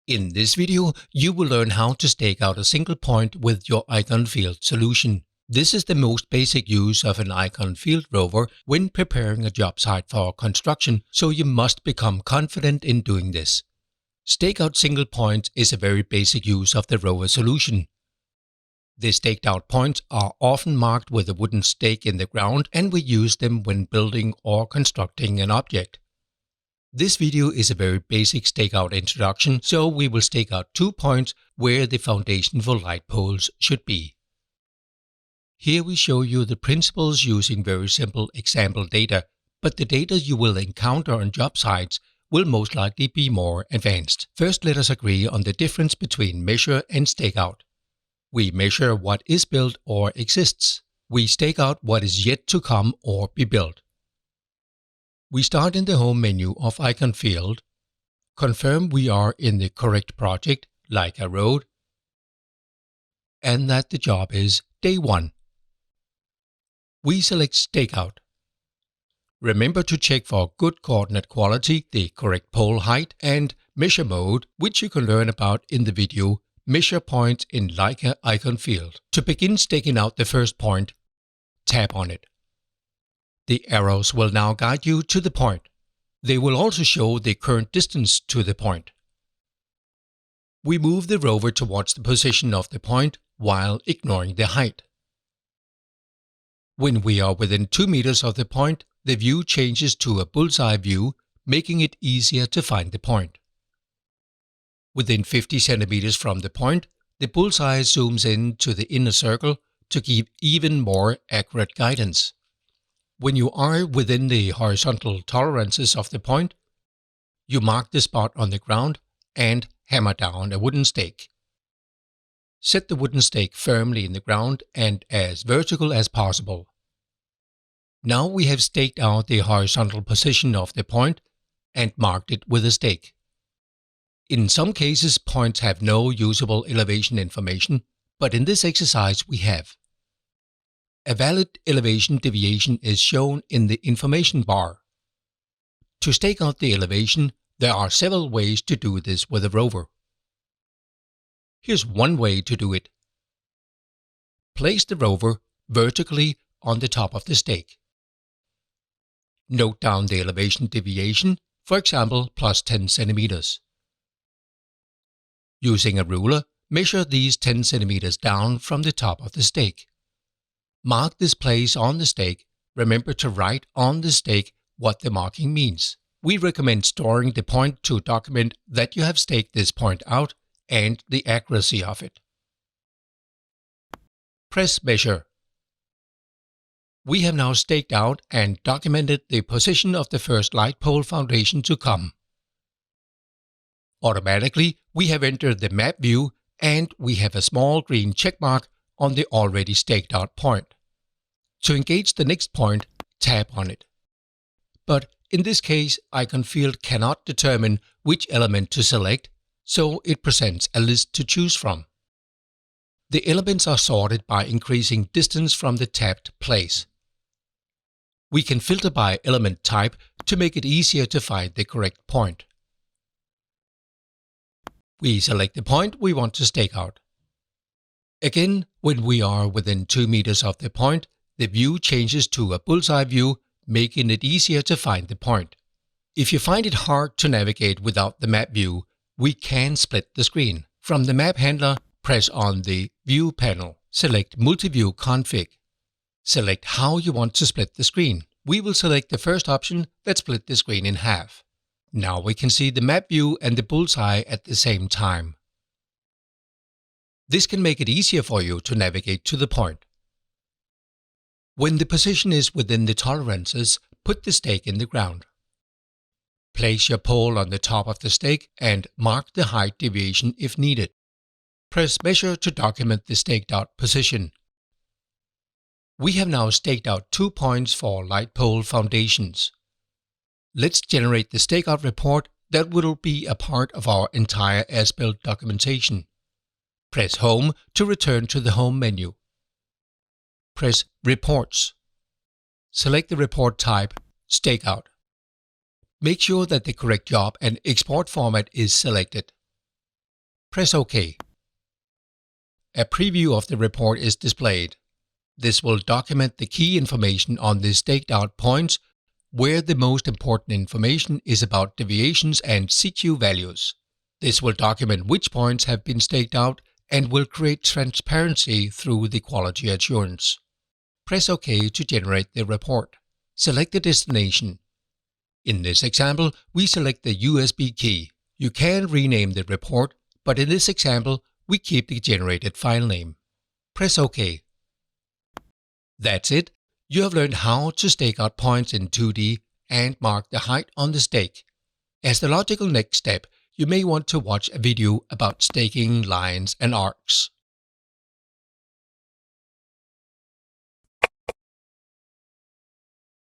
In this video, you will learn how to stake out a single point with your iCON field solution. This is the most basic use of an iCON field rover when preparing a job site for construction, so you must become confident in doing this. Stake out single points is a very basic use of the rover solution. The staked out points are often marked with a wooden stake in the ground, and we use them when building or constructing an object. This video is a very basic stakeout introduction, so we will stake out 2 points where the foundation for light poles should be. Here we show you the principles using very simple example data, but the data you will encounter on job sites will most likely be more advanced. First, let us agree on the difference between measure and stakeout. We measure what is built or exists. We stake out what is yet to come or be built. We start in the home menu of iCON field, confirm we are in the correct project, Leica road, and that the job is day 1. We select Stakeout. Remember to check for good coordinate quality, the correct pole height, and measure mode, which you can learn about in the video Measure Points in Leica iCON field. To begin staking out the first point, tap on it. The arrows will now guide you to the point. They will also show the current distance to the point. We move the rover towards the position of the point while ignoring the height. When we are within 2 meters of the point, the view changes to a bullseye view, making it easier to find the point. Within 50 centimeters from the point, the bullseye zooms in to the inner circle to give even more accurate guidance. When you are within the horizontal tolerances of the point, you mark the spot on the ground and hammer down a wooden stake. Set the wooden stake firmly in the ground and as vertical as possible. Now we have staked out the horizontal position of the point and marked it with a stake. In some cases, points have no usable elevation information, but in this exercise we have. A valid elevation deviation is shown in the information bar. To stake out the elevation, there are several ways to do this with a rover. Here's one way to do it. Place the rover vertically on the top of the stake. Note down the elevation deviation, for example, plus 10 centimeters. Using a ruler, measure these 10 centimeters down from the top of the stake. Mark this place on the stake. Remember to write on the stake what the marking means. We recommend storing the point to document that you have staked this point out and the accuracy of it. Press Measure. We have now staked out and documented the position of the first light pole foundation to come. Automatically, we have entered the map view and we have a small green check mark on the already staked out point. To engage the next point, tap on it. But in this case, iCON field cannot determine which element to select, so it presents a list to choose from. The elements are sorted by increasing distance from the tapped place. We can filter by element type to make it easier to find the correct point. We select the point we want to stake out. Again, when we are within 2 meters of the point, the view changes to a bullseye view, making it easier to find the point. If you find it hard to navigate without the map view, we can split the screen. From the map handler, press on the View panel. Select Multi-View Config. Select how you want to split the screen. We will select the first option that split the screen in half. Now we can see the map view and the bullseye at the same time. This can make it easier for you to navigate to the point. When the position is within the tolerances, put the stake in the ground. Place your pole on the top of the stake and mark the height deviation if needed. Press Measure to document the staked out position. We have now staked out 2 points for light pole foundations. Let's generate the stakeout report that will be a part of our entire as-built documentation. Press Home to return to the Home menu. Press Reports. Select the report type, Stakeout. Make sure that the correct job and export format is selected. Press OK. A preview of the report is displayed. This will document the key information on the staked out points, where the most important information is about deviations and CQ values. This will document which points have been staked out and will create transparency through the quality assurance. Press OK to generate the report. Select the destination. In this example, we select the USB key. You can rename the report, but in this example, we keep the generated file name. Press OK. That's it. You have learned how to stake out points in 2D and mark the height on the stake. As the logical next step, you may want to watch a video about staking lines and arcs.